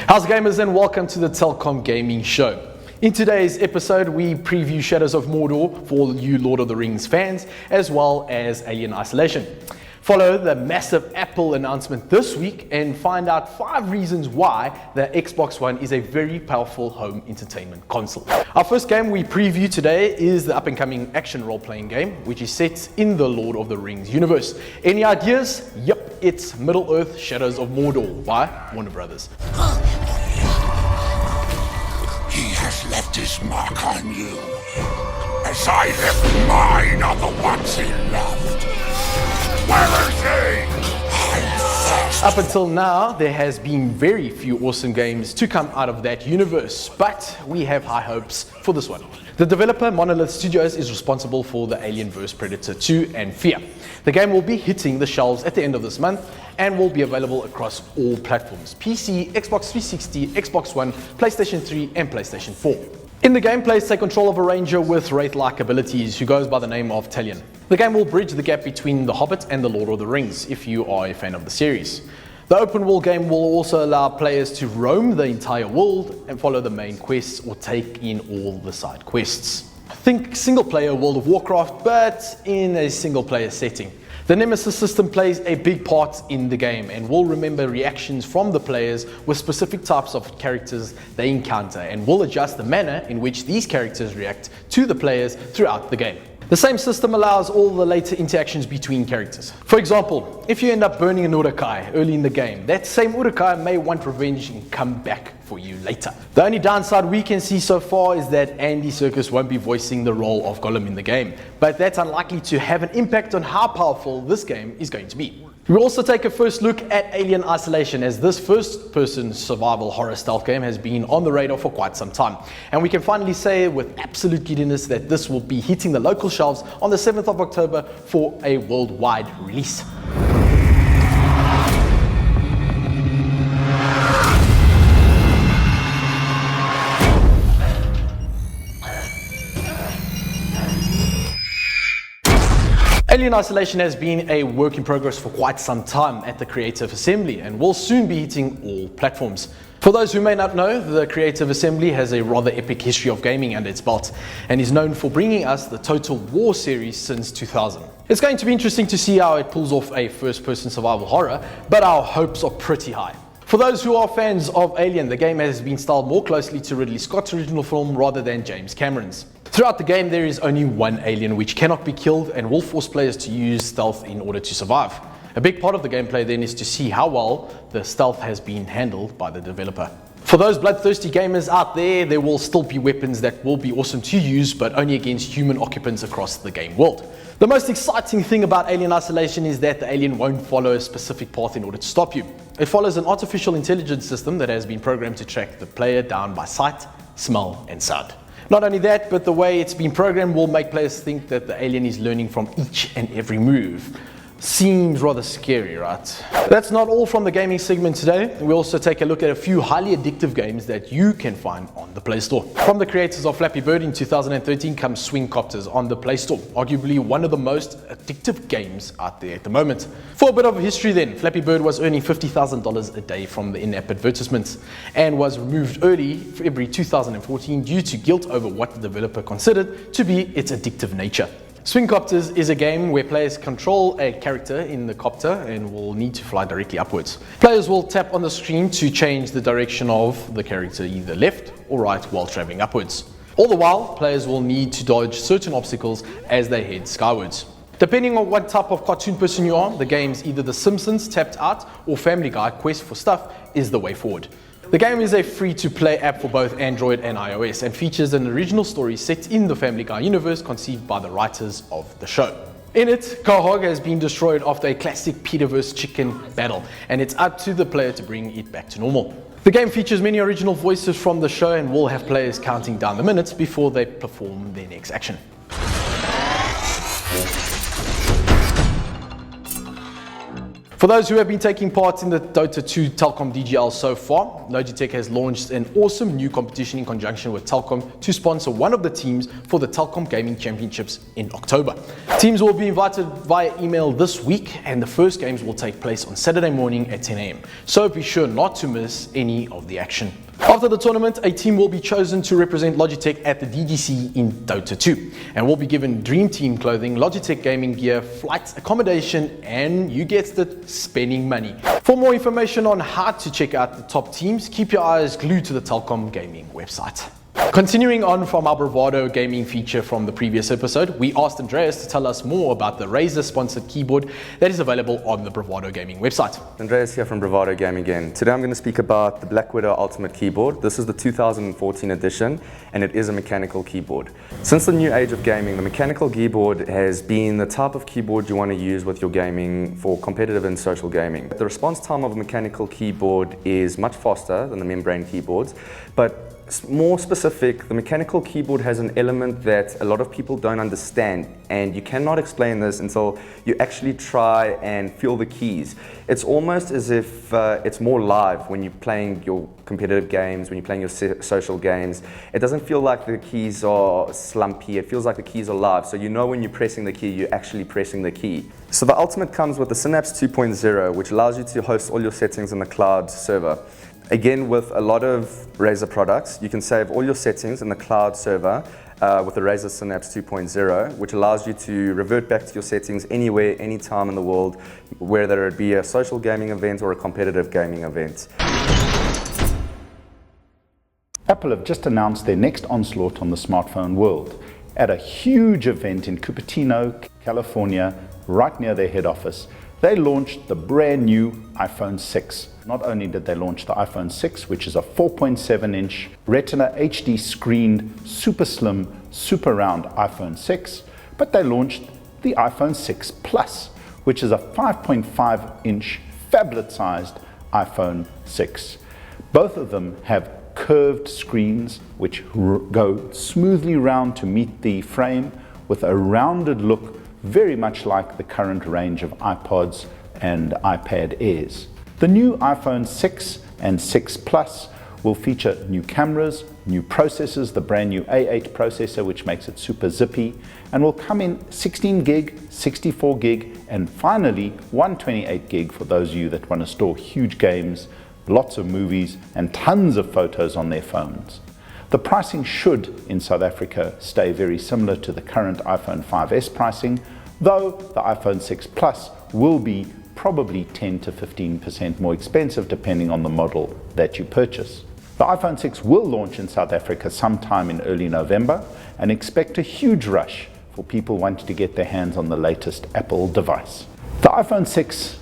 How's gamers, and welcome to the Telkom Gaming Show. In today's episode, we preview Shadows of Mordor for all you Lord of the Rings fans, as well as Alien Isolation. Follow the massive Apple announcement this week and find out 5 reasons why the Xbox One is a very powerful home entertainment console. Our first game we preview today is the up-and-coming action role-playing game, which is set in the Lord of the Rings universe. Any ideas? Yep, it's Middle-earth Shadows of Mordor by Warner Brothers. He has left his mark on you, as I left mine on the ones he loved. Where is he? Up until now, there has been very few awesome games to come out of that universe, but we have high hopes for this one. The developer Monolith Studios is responsible for the Alien vs Predator 2 and Fear. The game will be hitting the shelves at the end of this month and will be available across all platforms: PC, Xbox 360, Xbox One, PlayStation 3 and PlayStation 4. In the game, players take control of a ranger with wraith-like abilities who goes by the name of Talion. The game will bridge the gap between The Hobbit and The Lord of the Rings if you are a fan of the series. The open world game will also allow players to roam the entire world and follow the main quests or take in all the side quests. Think single player World of Warcraft, but in a single player setting. The Nemesis system plays a big part in the game and will remember reactions from the players with specific types of characters they encounter, and will adjust the manner in which these characters react to the players throughout the game. The same system allows all the later interactions between characters. For example, if you end up burning an Urukai early in the game, that same Urukai may want revenge and come back for you later. The only downside we can see so far is that Andy Serkis won't be voicing the role of Gollum in the game, but that's unlikely to have an impact on how powerful this game is going to be. We'll also take a first look at Alien Isolation, as this first-person survival horror stealth game has been on the radar for quite some time. And we can finally say with absolute giddiness that this will be hitting the local shelves on the 7th of October for a worldwide release. Alien Isolation has been a work in progress for quite some time at the Creative Assembly and will soon be hitting all platforms. For those who may not know, the Creative Assembly has a rather epic history of gaming under its belt and is known for bringing us the Total War series since 2000. It's going to be interesting to see how it pulls off a first-person survival horror, but our hopes are pretty high. For those who are fans of Alien, the game has been styled more closely to Ridley Scott's original film rather than James Cameron's. Throughout the game, there is only one alien which cannot be killed and will force players to use stealth in order to survive. A big part of the gameplay then is to see how well the stealth has been handled by the developer. For those bloodthirsty gamers out there, there will still be weapons that will be awesome to use, but only against human occupants across the game world. The most exciting thing about Alien Isolation is that the alien won't follow a specific path in order to stop you. It follows an artificial intelligence system that has been programmed to track the player down by sight, smell and sound. Not only that, but the way it's been programmed will make players think that the alien is learning from each and every move. Seems rather scary, right? That's not all from the gaming segment today. We also take a look at a few highly addictive games that you can find on the Play Store. From the creators of Flappy Bird in 2013 comes Swing Copters on the Play Store, arguably one of the most addictive games out there at the moment. For a bit of history then, Flappy Bird was earning $50,000 a day from the in-app advertisements and was removed early February 2014 due to guilt over what the developer considered to be its addictive nature. Swing Copters is a game where players control a character in the copter and will need to fly directly upwards. Players will tap on the screen to change the direction of the character either left or right while traveling upwards. All the while, players will need to dodge certain obstacles as they head skywards. Depending on what type of cartoon person you are, the game's either The Simpsons Tapped Out or Family Guy Quest for Stuff is the way forward. The game is a free-to-play app for both Android and iOS and features an original story set in the Family Guy universe conceived by the writers of the show. In it, Quahog has been destroyed after a classic Peter vs. Chicken battle, and it's up to the player to bring it back to normal. The game features many original voices from the show and will have players counting down the minutes before they perform their next action. For those who have been taking part in the Dota 2 Telkom DGL so far, Logitech has launched an awesome new competition in conjunction with Telkom to sponsor one of the teams for the Telkom Gaming Championships in October. Teams will be invited via email this week, and the first games will take place on Saturday morning at 10 a.m. So be sure not to miss any of the action. After the tournament, a team will be chosen to represent Logitech at the DGC in Dota 2 and will be given Dream Team clothing, Logitech gaming gear, flights, accommodation, and you guessed it, spending money. For more information on how to check out the top teams, keep your eyes glued to the Telkom Gaming website. Continuing on from our Bravado gaming feature from the previous episode, we asked Andreas to tell us more about the Razer-sponsored keyboard that is available on the Bravado gaming website. Andreas here from Bravado Gaming again. Today I'm going to speak about the Black Widow Ultimate Keyboard. This is the 2014 edition, and it is a mechanical keyboard. Since the new age of gaming, the mechanical keyboard has been the type of keyboard you want to use with your gaming for competitive and social gaming. The response time of a mechanical keyboard is much faster than the membrane keyboards, but more specific, the mechanical keyboard has an element that a lot of people don't understand, and you cannot explain this until you actually try and feel the keys. It's almost as if it's more live when you're playing your competitive games, when you're playing your social games. It doesn't feel like the keys are slumpy, it feels like the keys are live, so you know when you're pressing the key, you're actually pressing the key. So the Ultimate comes with the Synapse 2.0, which allows you to host all your settings in the cloud server. Again, with a lot of Razer products, you can save all your settings in the cloud server with the Razer Synapse 2.0, which allows you to revert back to your settings anywhere, anytime in the world, whether it be a social gaming event or a competitive gaming event. Apple have just announced their next onslaught on the smartphone world at a huge event in Cupertino, California, right near their head office. They launched the brand new iPhone 6. Not only did they launch the iPhone 6, which is a 4.7-inch Retina HD screened, super slim, super round iPhone 6, but they launched the iPhone 6 Plus, which is a 5.5-inch phablet-sized iPhone 6. Both of them have curved screens which go smoothly round to meet the frame with a rounded look, very much like the current range of iPods and iPad Airs. The new iPhone 6 and 6 Plus will feature new cameras, new processors, the brand new A8 processor which makes it super zippy, and will come in 16 gig, 64 gig, and finally 128 gig for those of you that want to store huge games, lots of movies, and tons of photos on their phones. The pricing should, in South Africa, stay very similar to the current iPhone 5S pricing, though the iPhone 6 Plus will be probably 10 to 15% more expensive depending on the model that you purchase. The iPhone 6 will launch in South Africa sometime in early November, and expect a huge rush for people wanting to get their hands on the latest Apple device. The iPhone 6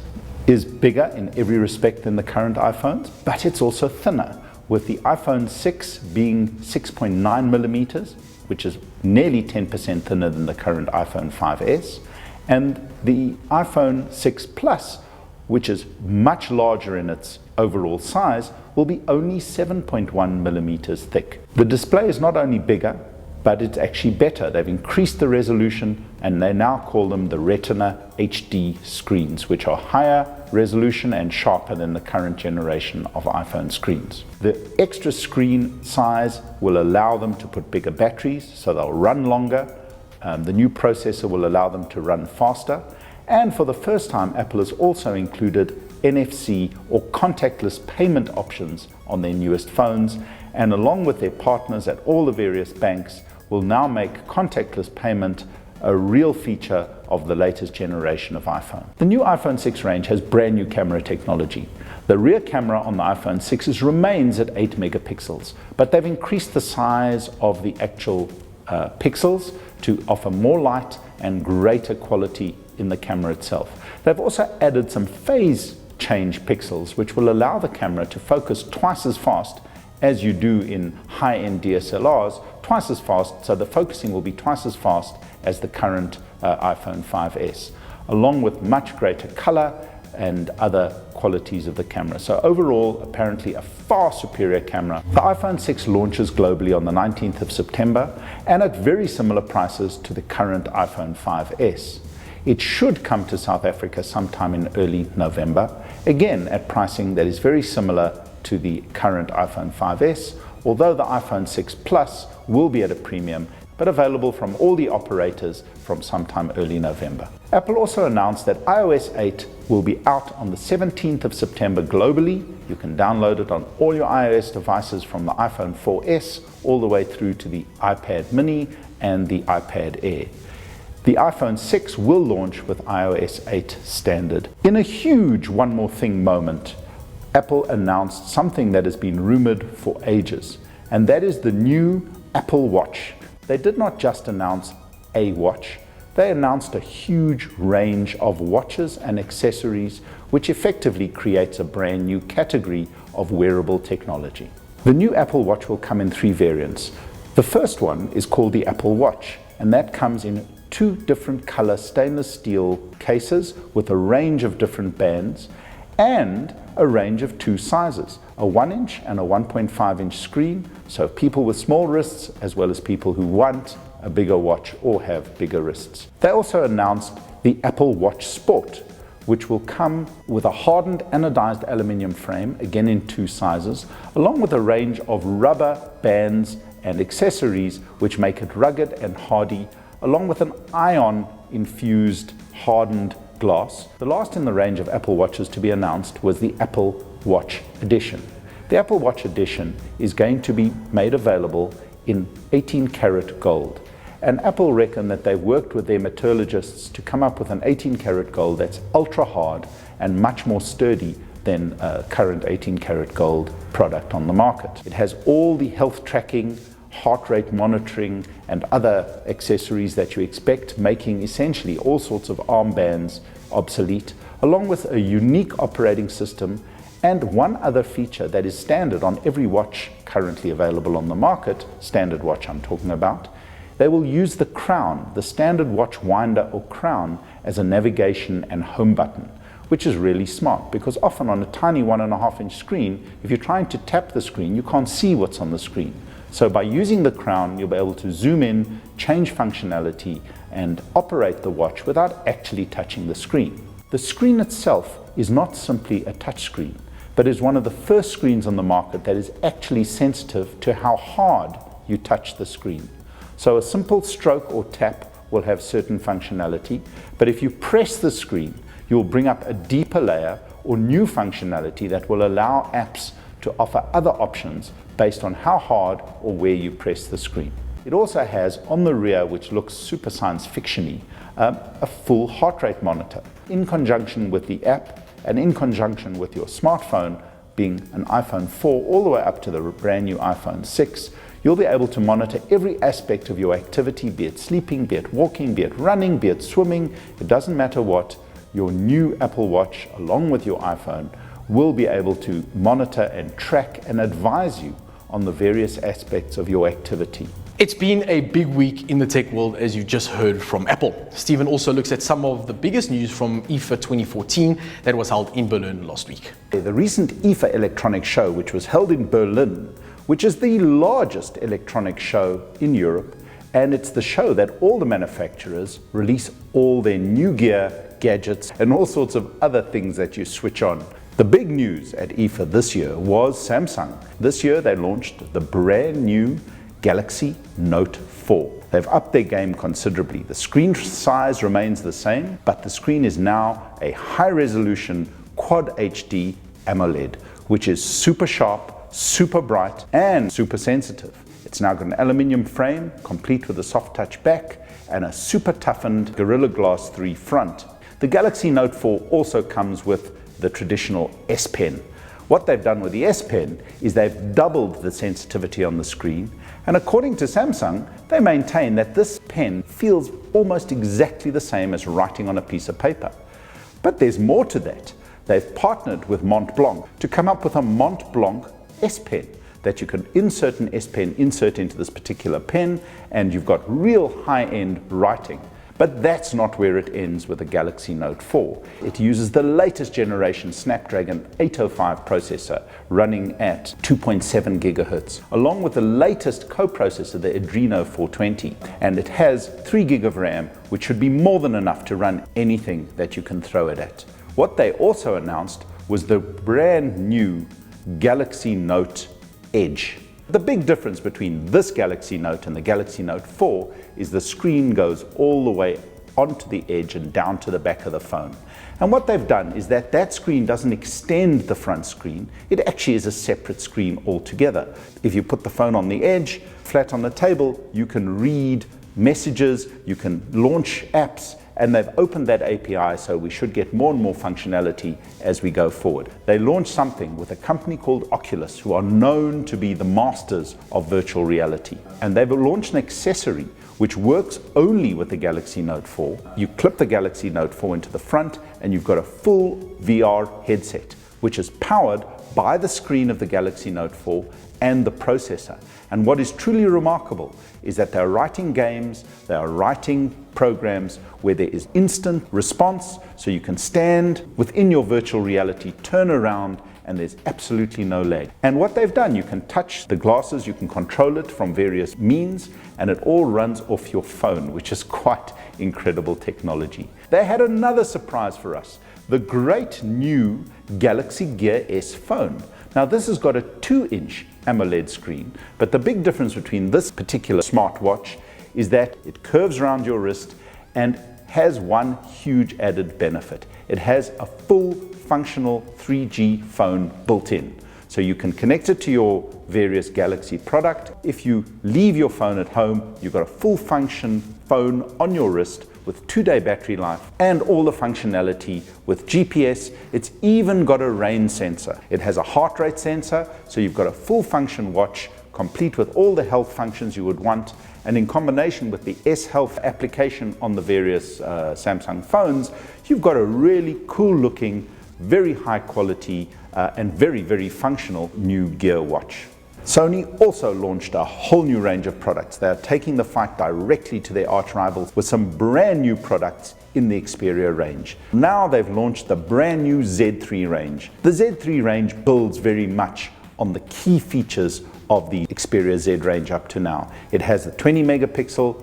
is bigger in every respect than the current iPhones, but it's also thinner, with the iPhone 6 being 6.9 millimeters, which is nearly 10% thinner than the current iPhone 5S, and the iPhone 6 Plus, which is much larger in its overall size, will be only 7.1 millimeters thick. The display is not only bigger, but it's actually better. They've increased the resolution, and they now call them the Retina HD screens, which are higher resolution and sharper than the current generation of iPhone screens. The extra screen size will allow them to put bigger batteries, so they'll run longer. The new processor will allow them to run faster. And for the first time, Apple has also included NFC or contactless payment options on their newest phones, and along with their partners at all the various banks, will now make contactless payment a real feature of the latest generation of iPhone. The new iPhone 6 range has brand new camera technology. The rear camera on the iPhone 6 remains at 8 megapixels, but they've increased the size of the actual pixels to offer more light and greater quality in the camera itself. They've also added some phase change pixels, which will allow the camera to focus twice as fast as you do in high-end DSLRs, twice as fast, so the focusing will be twice as fast as the current iPhone 5S, along with much greater color and other qualities of the camera. So overall, apparently a far superior camera. The iPhone 6 launches globally on the 19th of September and at very similar prices to the current iPhone 5S. It should come to South Africa sometime in early November, again at pricing that is very similar to the current iPhone 5S, although the iPhone 6 Plus will be at a premium, but available from all the operators from sometime early November. Apple also announced that iOS 8 will be out on the 17th of September globally. You can download it on all your iOS devices from the iPhone 4S all the way through to the iPad mini and the iPad Air. The iPhone 6 will launch with iOS 8 standard. In a huge one more thing moment, Apple announced something that has been rumored for ages, and that is the new Apple Watch. They did not just announce a watch, they announced a huge range of watches and accessories, which effectively creates a brand new category of wearable technology. The new Apple Watch will come in 3 variants. The first one is called the Apple Watch, and that comes in 2 different color stainless steel cases with a range of different bands and a range of 2 sizes, a 1-inch and a 1.5-inch screen, so people with small wrists as well as people who want a bigger watch or have bigger wrists. They also announced the Apple Watch Sport, which will come with a hardened anodized aluminium frame, again in 2 sizes, along with a range of rubber bands and accessories which make it rugged and hardy, along with an ion-infused hardened glass. The last in the range of Apple Watches to be announced was the Apple Watch Edition. The Apple Watch Edition is going to be made available in 18-karat gold. And Apple reckon that they've worked with their metallurgists to come up with an 18-karat gold that's ultra hard and much more sturdy than a current 18-karat gold product on the market. It has all the health tracking, heart rate monitoring and other accessories that you expect, making essentially all sorts of armbands obsolete, along with a unique operating system and one other feature that is standard on every watch currently available on the market, standard watch I'm talking about. They will use the crown, the standard watch winder or crown, as a navigation and home button, which is really smart because often on a tiny 1.5-inch screen, if you're trying to tap the screen, you can't see what's on the screen. So by using the crown, you'll be able to zoom in, change functionality, and operate the watch without actually touching the screen. The screen itself is not simply a touch screen, but is one of the first screens on the market that is actually sensitive to how hard you touch the screen. So a simple stroke or tap will have certain functionality, but if you press the screen, you'll bring up a deeper layer or new functionality that will allow apps to offer other options based on how hard or where you press the screen. It also has on the rear, which looks super science fiction-y, a full heart rate monitor. In conjunction with the app and in conjunction with your smartphone, being an iPhone 4 all the way up to the brand new iPhone 6, you'll be able to monitor every aspect of your activity, be it sleeping, be it walking, be it running, be it swimming. It doesn't matter what. Your new Apple Watch, along with your iPhone, will be able to monitor and track and advise you on the various aspects of your activity. It's been a big week in the tech world, as you just heard from Apple. Stephen also looks at some of the biggest news from IFA 2014 that was held in Berlin last week. The recent IFA electronic show, which was held in Berlin, which is the largest electronic show in Europe, and it's the show that all the manufacturers release all their new gear, gadgets, and all sorts of other things that you switch on. The big news at IFA this year was Samsung. This year they launched the brand new Galaxy Note 4. They've upped their game considerably. The screen size remains the same, but the screen is now a high-resolution Quad HD AMOLED, which is super sharp, super bright, and super sensitive. It's now got an aluminium frame, complete with a soft touch back, and a super toughened Gorilla Glass 3 front. The Galaxy Note 4 also comes with the traditional S Pen. What they've done with the S Pen is they've doubled the sensitivity on the screen, and according to Samsung, they maintain that this pen feels almost exactly the same as writing on a piece of paper. But there's more to that. They've partnered with Montblanc to come up with a Montblanc S Pen that you can insert an S Pen insert into this particular pen, and you've got real high-end writing. But that's not where it ends with the Galaxy Note 4. It uses the latest generation Snapdragon 805 processor running at 2.7 gigahertz, along with the latest co-processor, the Adreno 420. And it has 3 gig of RAM, which should be more than enough to run anything that you can throw it at. What they also announced was the brand new Galaxy Note Edge. The big difference between this Galaxy Note and the Galaxy Note 4 is the screen goes all the way onto the edge and down to the back of the phone. And what they've done is that screen doesn't extend the front screen, it actually is a separate screen altogether. If you put the phone on the edge, flat on the table, you can read messages, you can launch apps, and they've opened that API, so we should get more and more functionality as we go forward. They launched something with a company called Oculus, who are known to be the masters of virtual reality. And they've launched an accessory which works only with the Galaxy Note 4. You clip the Galaxy Note 4 into the front and you've got a full VR headset, which is powered by the screen of the Galaxy Note 4 and the processor. And what is truly remarkable is that they're writing games, they are writing programs where there is instant response, so you can stand within your virtual reality, turn around, and there's absolutely no lag. And what they've done, you can touch the glasses, you can control it from various means, and it all runs off your phone, which is quite incredible technology. They had another surprise for us, the great new Galaxy Gear S phone. Now this has got a 2-inch AMOLED screen, but the big difference between this particular smartwatch is that it curves around your wrist and has one huge added benefit. It has a full functional 3G phone built in. So you can connect it to your various Galaxy product. If you leave your phone at home, you've got a full function phone on your wrist with 2-day battery life and all the functionality with GPS. It's even got a rain sensor. It has a heart rate sensor, so you've got a full function watch complete with all the health functions you would want. And in combination with the S Health application on the various Samsung phones, you've got a really cool looking, very high quality and very, very functional new Gear watch. Sony also launched a whole new range of products. They are taking the fight directly to their arch rivals with some brand new products in the Xperia range. Now they've launched the brand new Z3 range. The Z3 range builds very much on the key features of the Xperia Z range up to now. It has the 20 megapixel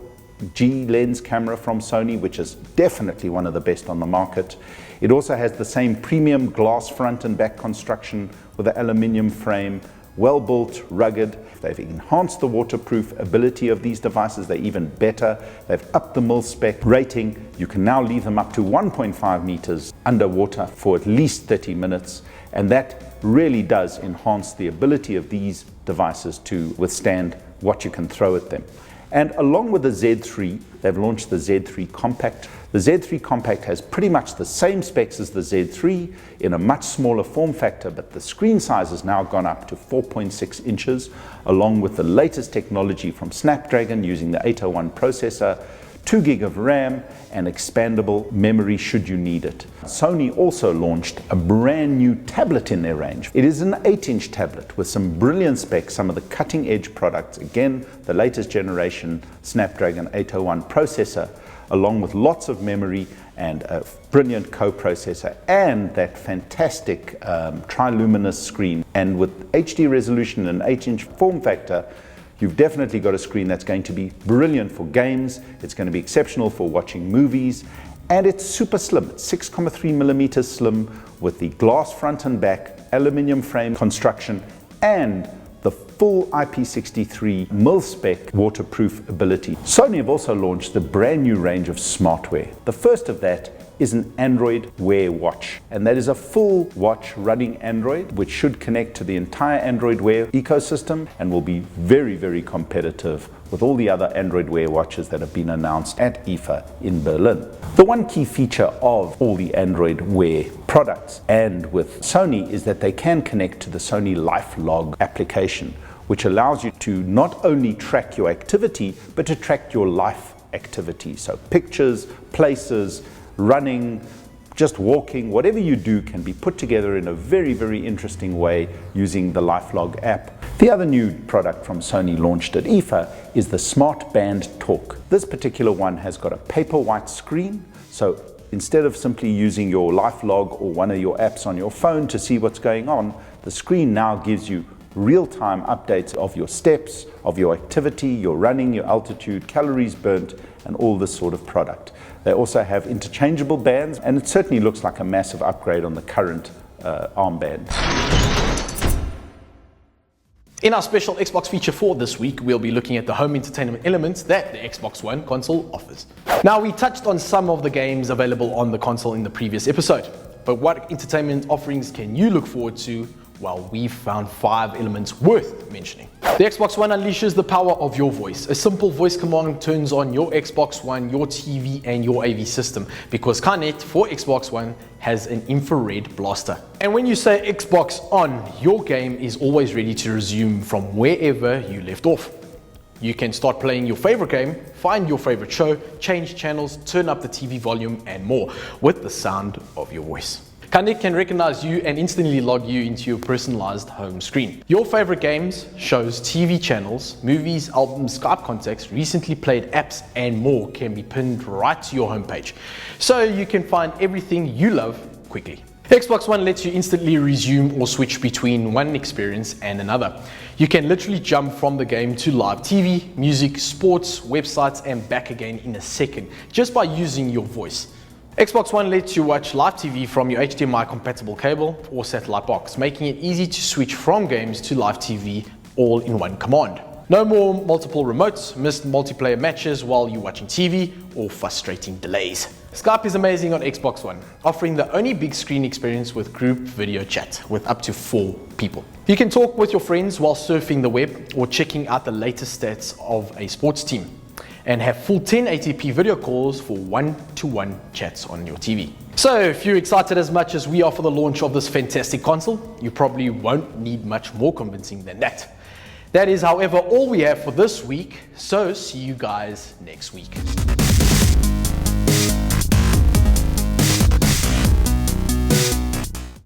G lens camera from Sony, which is definitely one of the best on the market. It also has the same premium glass front and back construction with an aluminium frame, well built, rugged. They've enhanced the waterproof ability of these devices. They're even better. They've upped the mil-spec rating. You can now leave them up to 1.5 meters underwater for at least 30 minutes. And that really does enhance the ability of these devices to withstand what you can throw at them. And along with the Z3, they've launched the Z3 Compact. The Z3 Compact has pretty much the same specs as the Z3 in a much smaller form factor, but the screen size has now gone up to 4.6 inches, along with the latest technology from Snapdragon using the 801 processor, 2 gig of RAM, and expandable memory should you need it. Sony also launched a brand new tablet in their range. It is an 8-inch tablet with some brilliant specs, some of the cutting-edge products, again, the latest generation Snapdragon 801 processor, along with lots of memory and a brilliant co-processor and that fantastic triluminous screen. And with HD resolution and 8-inch form factor, you've definitely got a screen that's going to be brilliant for games, it's going to be exceptional for watching movies, and it's super slim. It's 6.3 millimeters slim with the glass front and back, aluminium frame construction, and the full IP63 mil-spec waterproof ability. Sony have also launched the brand new range of SmartWay. The first of that is an Android Wear watch, and that is a full watch running Android, which should connect to the entire Android Wear ecosystem and will be very, very competitive with all the other Android Wear watches that have been announced at IFA in Berlin. The one key feature of all the Android Wear products and with Sony is that they can connect to the Sony LifeLog application, which allows you to not only track your activity, but to track your life activity. So pictures, places, running, just walking, whatever you do can be put together in a very, very interesting way using the LifeLog app. The other new product from Sony launched at IFA is the Smart Band Talk. This particular one has got a paper white screen, so instead of simply using your life log or one of your apps on your phone to see what's going on, the screen now gives you real-time updates of your steps, of your activity, your running, your altitude, calories burnt, and all this sort of product. They also have interchangeable bands, and it certainly looks like a massive upgrade on the current armband. In our special Xbox feature for this week, we'll be looking at the home entertainment elements that the Xbox One console offers. Now, we touched on some of the games available on the console in the previous episode, but what entertainment offerings can you look forward to? Well, we've found 5 elements worth mentioning. The Xbox One unleashes the power of your voice. A simple voice command turns on your Xbox One, your TV, and your AV system, because Kinect for Xbox One has an infrared blaster. And when you say Xbox on, your game is always ready to resume from wherever you left off. You can start playing your favorite game, find your favorite show, change channels, turn up the TV volume, and more with the sound of your voice. Kinect can recognize you and instantly log you into your personalized home screen. Your favorite games, shows, TV channels, movies, albums, Skype contacts, recently played apps, and more can be pinned right to your homepage, so you can find everything you love quickly. Xbox One lets you instantly resume or switch between one experience and another. You can literally jump from the game to live TV, music, sports, websites, and back again in a second, just by using your voice. Xbox One lets you watch live TV from your HDMI compatible cable or satellite box, making it easy to switch from games to live TV all in one command. No more multiple remotes, missed multiplayer matches while you're watching TV, or frustrating delays. Skype is amazing on Xbox One, offering the only big screen experience with group video chat with up to 4 people. You can talk with your friends while surfing the web or checking out the latest stats of a sports team, and have full 1080p video calls for one-to-one chats on your TV. So if you're excited as much as we are for the launch of this fantastic console, you probably won't need much more convincing than that. That is, however, all we have for this week, so see you guys next week.